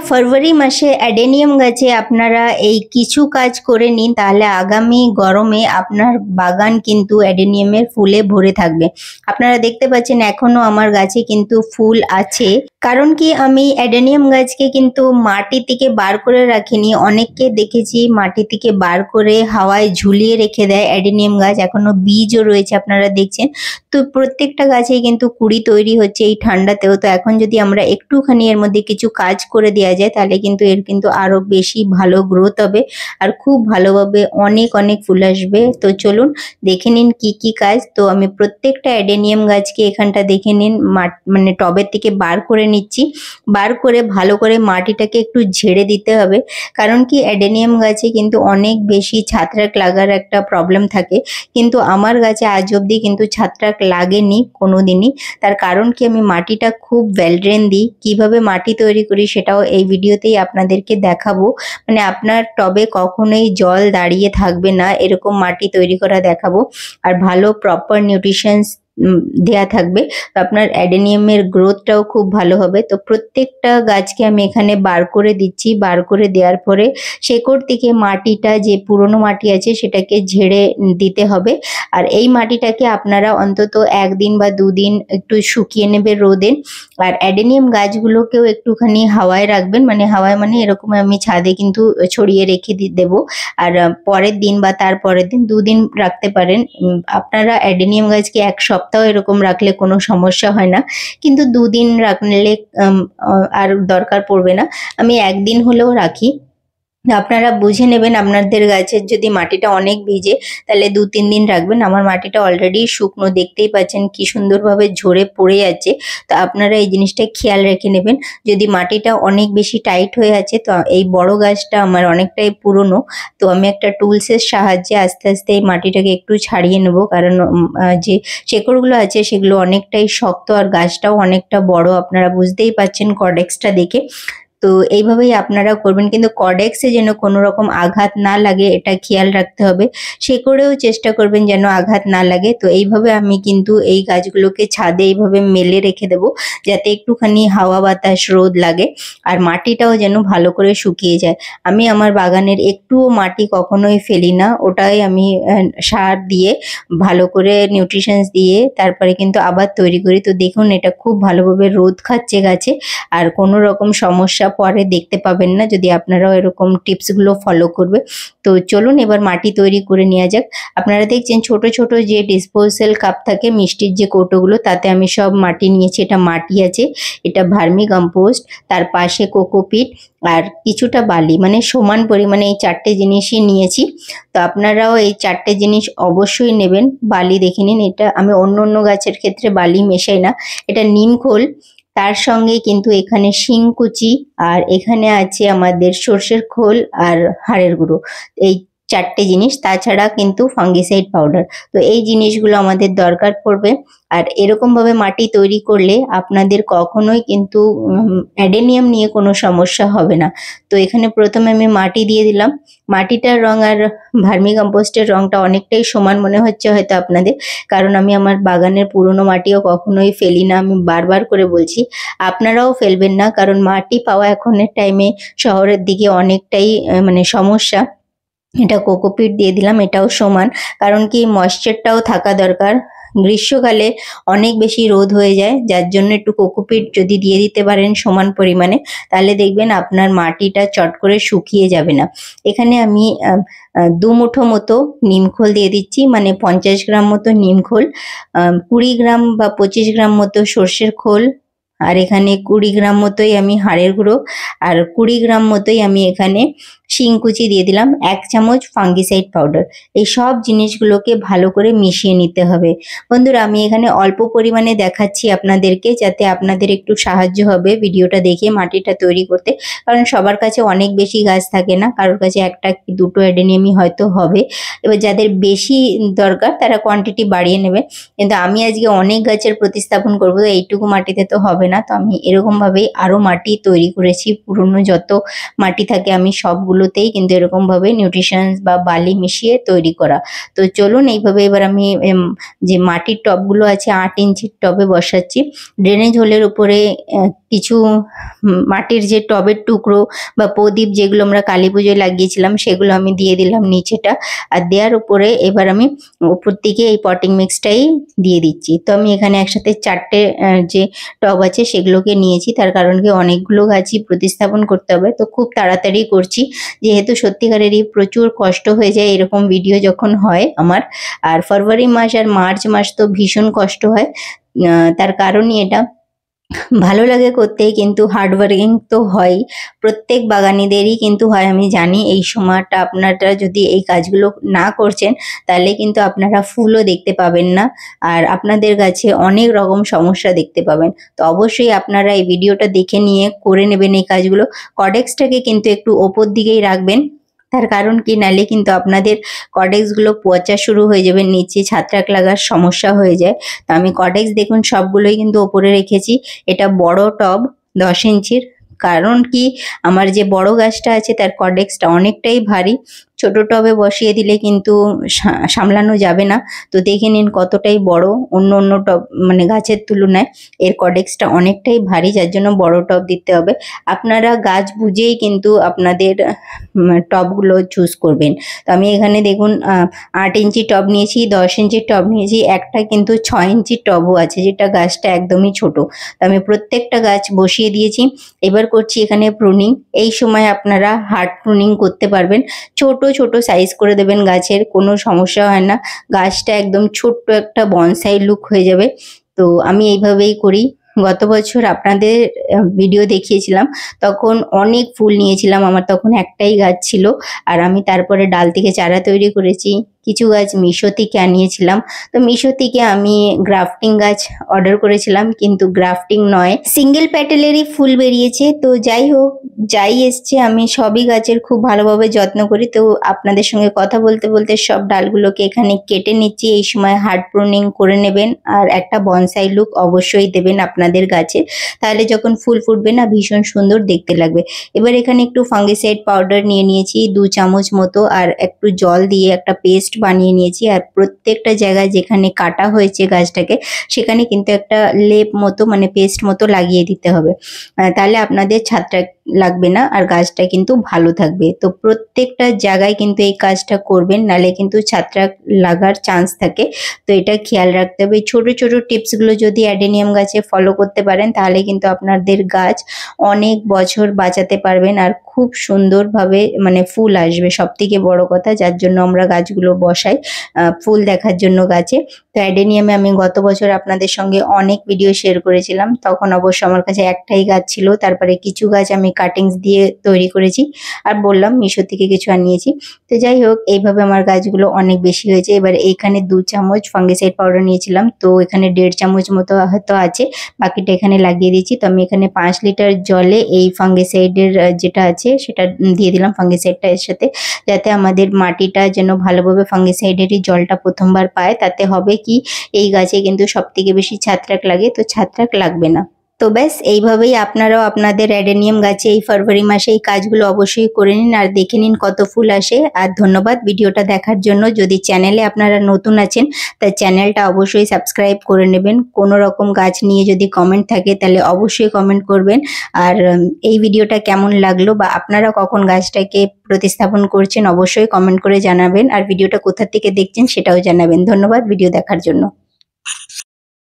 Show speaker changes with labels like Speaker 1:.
Speaker 1: ফেব্রুয়ারি মাসে অ্যাডেনিয়াম গাছে আপনারা এই কিছু কাজ করে নিন, তাহলে আগামী গরমে আপনার বাগান কিন্তু অ্যাডেনিয়ামের ফুলে ভরে থাকবে। আপনারা দেখতে পাচ্ছেন এখনো আমার গাছে কিন্তু ফুল আছে, কারণ কি আমি অ্যাডেনিয়াম গাছকে কিন্তু মাটি থেকে বার করে রাখিনি। অনেককে দেখেছি মাটি থেকে বার করে হাওয়ায় ঝুলিয়ে রেখে দেয় অ্যাডেনিয়াম গাছ, এখনো বীজও রয়েছে আপনারা দেখছেন। তো প্রত্যেকটা গাছেই কিন্তু কুড়ি তৈরি হচ্ছে এই ঠান্ডাতেও। তো এখন যদি আমরা একটুখানি এর মধ্যে কিছু কাজ করে দেওয়া যায় তাহলে কিন্তু এর কিন্তু আরো বেশি ভালো গ্রোথ হবে আর খুব ভালোভাবে অনেক অনেক ফুল আসবে। তো চলুন দেখে নিন কি কি কাজ। তো আমি প্রত্যেকটা অ্যাডেনিয়াম গাছকে এখানটা দেখে নিন মানে টবের থেকে বার করে নিচ্ছি। বার করে ভালো করে মাটিটাকে একটু ঝেড়ে দিতে হবে, কারণ কি অ্যাডেনিয়াম গাছে কিন্তু অনেক বেশি ছত্রাক লাগার একটা প্রবলেম থাকে, কিন্তু আমার গাছে আজ অব্দি কিন্তু ছত্রাক লাগেনি কোনোদিনই। তার কারণ কি আমি মাটিটা খুব ওয়েল ড্রেন দিই। কিভাবে মাটি তৈরি করি সেটাও এই ভিডিওতেই আপনাদেরকে দেখাবো। মানে আপনার টবে কখনোই জল দাঁড়িয়ে থাকবে না এরকম মাটি তৈরি করা দেখাবো, আর ভালো প্রপার নিউট্রিশনস দেয়া থাকবে। তো আপনার অ্যাডেনিয়ামের গ্রোথটাও খুব ভালো হবে। তো প্রত্যেকটা গাছকে আমি এখানে বার করে দিচ্ছি। বার করে দেওয়ার পরে শেকড় থেকে মাটিটা যে পুরনো মাটি আছে সেটাকে ঝেড়ে দিতে হবে। আর এই মাটিটাকে আপনারা অন্তত একদিন বা দুদিন একটু শুকিয়ে নেবে রোদে। আর অ্যাডেনিয়াম গাছগুলোকেও একটুখানি হাওয়ায় রাখবেন, মানে হাওয়ায় মানে এরকম আমি ছাদে কিন্তু ছড়িয়ে রেখে দেবো। আর পরের দিন বা তার পরের দিন দুদিন রাখতে পারেন। আপনারা অ্যাডেনিয়াম গাছকে এক সপ্তাহ এরকম রাখলে কোনো সমস্যা হয় না, কিন্তু দুদিন রাখলে আর দরকার পড়বে না। আমি একদিন হলেও রাখি। আপনারা বুঝে নেবেন আপনাদের গাছের যদি মাটিটা অনেক ভিজে তাহলে 2-3 দিন রাখবেন। আমার মাটিটা অলরেডি শুকনো, দেখতেই পাচ্ছেন কি সুন্দরভাবে ঝরে পড়ে যাচ্ছে। তো আপনারা এই জিনিসটা খেয়াল রেখে নেবেন। যদি মাটিটা অনেক বেশি টাইট হয়ে আছে, তো এই বড় গাছটা আমার অনেকটাই পুরনো, তো আমি একটা টুলসের সাহায্যে আস্তে আস্তে এই মাটিটাকে একটু ছাড়িয়ে নেব, কারণ যে শেকড়গুলো আছে সেগুলো অনেকটাই শক্ত আর গাছটাও অনেকটা বড়, আপনারা বুঝতেই পাচ্ছেন কর্ডেক্সটা দেখে। তো এইভাবেই আপনারা করবেন, কিন্তু কর্ডেক্সে যেন কোনো রকম আঘাত না লাগে এটা খেয়াল রাখতে হবে। শেকড়েও চেষ্টা করবেন যেন আঘাত না লাগে। তো এইভাবে আমি কিন্তু এই গাছগুলোকে ছাদে এইভাবে মেলে রেখে দেবো, যাতে একটুখানি হাওয়া বাতাস রোদ লাগে আর মাটিটাও যেন ভালো করে শুকিয়ে যায়। আমি আমার বাগানের একটুও মাটি কখনোই ফেলি না, ওটাই আমি সার দিয়ে ভালো করে নিউট্রিশনস দিয়ে তারপরে কিন্তু আবার তৈরি করি। তো দেখুন এটা খুব ভালোভাবে রোদ খাচ্ছে গাছে, আর কোনো রকম সমস্যা পরে দেখতে পাবেন না যদি আপনারাও এরকম টিপসগুলো ফলো করবে। তো চলুন এবার মাটি তৈরি করে নেওয়া যাক। আপনারা দেখছেন ছোট ছোট যে ডিসপোজাল কাপ থাকে মিষ্টির যে কৌটোগুলো, তাতে আমি সব মাটি নিয়েছি। এটা মাটি আছে, এটা ভার্মি কম্পোস্ট, তার পাশে কোকোপিট আর কিছুটা বালি, মানে সমান পরিমাণে এই 4টে জিনিসই নিয়েছি। তো আপনারাও এই 4টে জিনিস অবশ্যই নেবেন। বালি দেখে নিন, এটা আমি অন্য গাছের ক্ষেত্রে বালি মেশাই না। এটা নিমখোল, তার সঙ্গে কিন্তু এখানে শিংকুচি, আর এখানে আছে আমাদের সর্ষের খোল আর হাড়ের গুঁড়ো, এই 4টে জিনিস। তাছাড়া কিন্তু ফাঙ্গিসাইড পাউডার। তো এই জিনিসগুলো আমাদের দরকার পড়বে। আর এরকমভাবে মাটি তৈরি করলে আপনাদের কখনোই কিন্তু অ্যাডেনিয়াম নিয়ে কোনো সমস্যা হবে না। তো এখানে প্রথমে আমি মাটি দিয়ে দিলাম। মাটিটার রং আর ভার্মি কম্পোস্টের রংটা অনেকটাই সমান মনে হচ্ছে হয়তো আপনাদের, কারণ আমি আমার বাগানের পুরনো মাটিও কখনোই ফেলি না, আমি বারবার করে বলছি। আপনারাও ফেলবেন না, কারণ মাটি পাওয়া এখনের টাইমে শহরের দিকে অনেকটাই মানে সমস্যা। এটা কোকোপিট দিয়ে দিলাম, এটাও সমান, কারণ কি ময়েশ্চারটাও থাকা দরকার। গ্রীষ্মকালে অনেক বেশি রোদ হয়ে যায়, যার জন্য একটু কোকোপিট যদি দিয়ে দিতে পারেন সমান পরিমাণে, তাহলে দেখবেন আপনার মাটিটা চট করে শুকিয়ে যাবে না। এখানে আমি 2 মুঠো মতো নিমখোল দিয়ে দিচ্ছি, মানে 50 গ্রাম মতো নিমখোল, 20 গ্রাম বা 25 গ্রাম মতো সর্ষের খোল, আর এখানে 20 গ্রাম মতোই আমি হাড়ের গুঁড়ো, আর 20 গ্রাম মতোই আমি এখানে শিংকুচি দিয়ে দিলাম, 1 চামচ ফাঙ্গিসাইড পাউডার। এই সব জিনিসগুলোকে ভালো করে মিশিয়ে নিতে হবে। বন্ধুরা আমি এখানে অল্প পরিমাণে দেখাচ্ছি আপনাদেরকে, যাতে আপনাদের একটু সাহায্য হবে ভিডিওটা দেখে মাটিটা তৈরি করতে, কারণ সবার কাছে অনেক বেশি গাছ থাকে না, কারোর কাছে 1টা কি 2টো অ্যাডেনিয়ামই হয়তো হবে। এবার যাদের বেশি দরকার তারা কোয়ান্টিটি বাড়িয়ে নেবে, কিন্তু আমি আজকে অনেক গাছের প্রতিস্থাপন করবো, তো এইটুকু মাটিতে তো হবে না। তো আমি এরকমভাবেই আরও মাটি তৈরি করেছি, পুরনো যত মাটি থাকে আমি সবগুলো টবগুলোতেই কিন্তু এরকমভাবে নিউট্রিশনস বা বালি মিশিয়ে তৈরি করা। তো চলুন এইভাবে এবার আমি যে মাটির টবগুলো আছে 8 ইঞ্চির টবে বসাচ্ছি। ড্রেনেজ হোলের উপরে কিছু মাটির যে টবের টুকরো বা প্রদীপ যেগুলো আমরা কালী পুজোয় লাগিয়েছিলাম সেগুলো আমি দিয়ে দিলাম নিচেটা, আর দেওয়ার উপরে এবার আমি উপর দিকে এই পটিং মিক্সটাই দিয়ে দিচ্ছি। তো আমি এখানে একসাথে 4টে যে টব আছে সেগুলোকে নিয়েছি, তার কারণ কি অনেকগুলো গাছই প্রতিস্থাপন করতে হবে, তো খুব তাড়াতাড়ি করছি যেহেতু সত্যিকারেরই প্রচুর কষ্ট হয়ে যায় এরকম ভিডিও যখন হয় আমার। আর ফেব্রুয়ারি মাস আর মার্চ মাস তো ভীষণ কষ্ট হয়, তার কারণই এটা। ভালো লাগে করতে, কিন্তু হার্ডওয়ার্কিং তো হয়, প্রত্যেক বাগানিদেরই কিন্তু হয়। আমি জানি এই সময়টা আপনারা যদি এই কাজগুলো না করছেন তাহলে কিন্তু আপনারা ফুলও দেখতে পাবেন না, আর আপনাদের গাছে অনেক রকম সমস্যা দেখতে পাবেন। তো অবশ্যই আপনারা এই ভিডিওটা দেখে নিয়ে করে নেবেন এই কাজগুলো। কডেক্সটাকে কিন্তু একটু ওপর দিকেই রাখবেন, তার কারণ কি নালে কিন্তু আপনাদের কডেক্সগুলো পচা শুরু হয়ে যাবে, নিচে ছাত্রাক লাগার সমস্যা হয়ে যায়। তো আমি কডেক্স দেখুন সবগুলোই কিন্তু ওপরে রেখেছি। এটা বড় টব 10 ইঞ্চির, কারণ কি আমার যে বড় গাছটা আছে তার কডেক্সটা অনেকটাই ভারী, ছোট টবে বসিয়ে দিলে কিন্তু সামলানো যাবে না। তো দেখে নিন কতটাই বড়, অন্য অন্য টব মানে গাছের তুলনায় এর কডেক্সটা অনেকটাই ভারী, যার জন্য বড় টব দিতে হবে। আপনারা গাছ বুঝেই কিন্তু আপনাদের টবগুলো চুজ করবেন। তো আমি এখানে দেখুন 8 ইঞ্চি টব নিয়েছি, 10 ইঞ্চির টব নিয়েছি, একটা কিন্তু 6 ইঞ্চির টবও আছে যেটা গাছটা একদমই ছোট। তো আমি প্রত্যেকটা গাছ বসিয়ে দিয়েছি। এবার করছি এখানে প্রুনিং। এই সময় আপনারা হার্ড প্রুনিং করতে পারবেন, ছোট ছোট সাইজ করে দেবেন গাছের, কোনো সমস্যা হয় না, গাছটা একদম ছোট্ট একটা বনসাই লুক হয়ে যাবে। তো আমি এইভাবেই করি। গত বছর আপনাদের ভিডিও দেখিয়েছিলাম, তখন অনেক ফুল নিয়েছিলাম, আমার তখন একটাই গাছ ছিল, আর আমি তারপরে ডাল থেকে চারা তৈরি করেছি। কিছু গাছ মিশো থেকে আনিয়েছিলাম, তো মিশো থেকে আমি গ্রাফটিং গাছ অর্ডার করেছিলাম, কিন্তু গ্রাফটিং নয়, সিঙ্গেল প্যাটেলেরই ফুল বেরিয়েছে। তো যাই হোক, যাই এসছে আমি সবই গাছের খুব ভালোভাবে যত্ন করি। তো আপনাদের সঙ্গে কথা বলতে বলতে সব ডালগুলোকে এখানে কেটে নিচ্ছি। এই সময় হার্ড প্রুনিং করে নেবেন, আর একটা বনসাই লুক অবশ্যই দেবেন আপনাদের গাছে, তাহলে যখন ফুল ফুটবে না ভীষণ সুন্দর দেখতে লাগবে। এবার এখানে একটু ফাঙ্গিসাইড পাউডার নিয়ে নিয়েছি 2 চামচ মতো, আর একটু জল দিয়ে একটা পেস্ট বানিয়ে নিয়েছি। আর প্রত্যেকটা জায়গায় যেখানে কাটা হয়েছে গাছটাকে সেখানে কিন্তু একটা লেপ মতো মানে পেস্ট মতো লাগিয়ে দিতে হবে, তাহলে আপনাদের ছাত্রাক লাগবে না আর গাছটা কিন্তু ভালো থাকবে। তো প্রত্যেকটা জায়গায় কিন্তু এই কাজটা করবেন, নালে কিন্তু ছাত্রাক লাগার চান্স থাকে। তো এটা খেয়াল রাখতে হবে। ছোট ছোট টিপসগুলো যদি অ্যাডেনিয়াম গাছে ফলো করতে পারেন তাহলে কিন্তু আপনাদের গাছ অনেক বছর বাঁচাতে পারবেন, আর খুব সুন্দরভাবে মানে ফুল আসবে, সবথেকে বড় কথা, যার জন্য আমরা গাছগুলো বসাই ফুল দেখার জন্য গাছে। তো অ্যাডেনিয়ামে আমি গত বছর আপনাদের সঙ্গে অনেক ভিডিও শেয়ার করেছিলাম, তখন অবশ্য আমার কাছে একটাই গাছ ছিল, তারপরে কিছু গাছ আমি কাটিংস দিয়ে তৈরি করেছি, আর বললাম মিশো থেকে কিছু আনিয়েছি। তো যাই হোক, এইভাবে আমার গাছগুলো অনেক বেশি হয়েছে। এবার এইখানে 2 চামচ ফাঙ্গিসাইড পাউডার নিয়েছিলাম, তো এখানে 1.5 চামচ মতো হয়তো আছে, বাকিটা এখানে লাগিয়ে দিয়েছি। তো আমি এখানে 5 লিটার জলে এই ফাঙ্গিসাইডের যেটা আছে সেটা দিয়ে দিলাম, ফাঙ্গিসাইডটা এর সাথে, যাতে আমাদের মাটিটা যেন ভালোভাবে ফাঙ্গিসাইডেরই জলটা প্রথমবার পায়। তাতে হবে কি এই গাছে কিন্তু সবথেকে বেশি ছাত্রাক লাগে, তো ছাত্রাক লাগবে না। তো ব্যাস এইভাবেই আপনারাও আপনাদের অ্যাডেনিয়াম গাছে এই ফেব্রুয়ারি মাসে এই কাজগুলো অবশ্যই করে নিন, আর দেখে নিন কত ফুল আসে। আর ধন্যবাদ ভিডিওটা দেখার জন্য। যদি চ্যানেলে আপনারা নতুন আছেন তাই চ্যানেলটা অবশ্যই সাবস্ক্রাইব করে নেবেন। কোনো রকম গাছ নিয়ে যদি কমেন্ট থাকে তাহলে অবশ্যই কমেন্ট করবেন। আর এই ভিডিওটা কেমন লাগলো বা আপনারা কখন গাছটাকে প্রতিস্থাপন করছেন অবশ্যই কমেন্ট করে জানাবেন, আর ভিডিওটা কোথা থেকে দেখছেন সেটাও জানাবেন। ধন্যবাদ ভিডিও দেখার জন্য।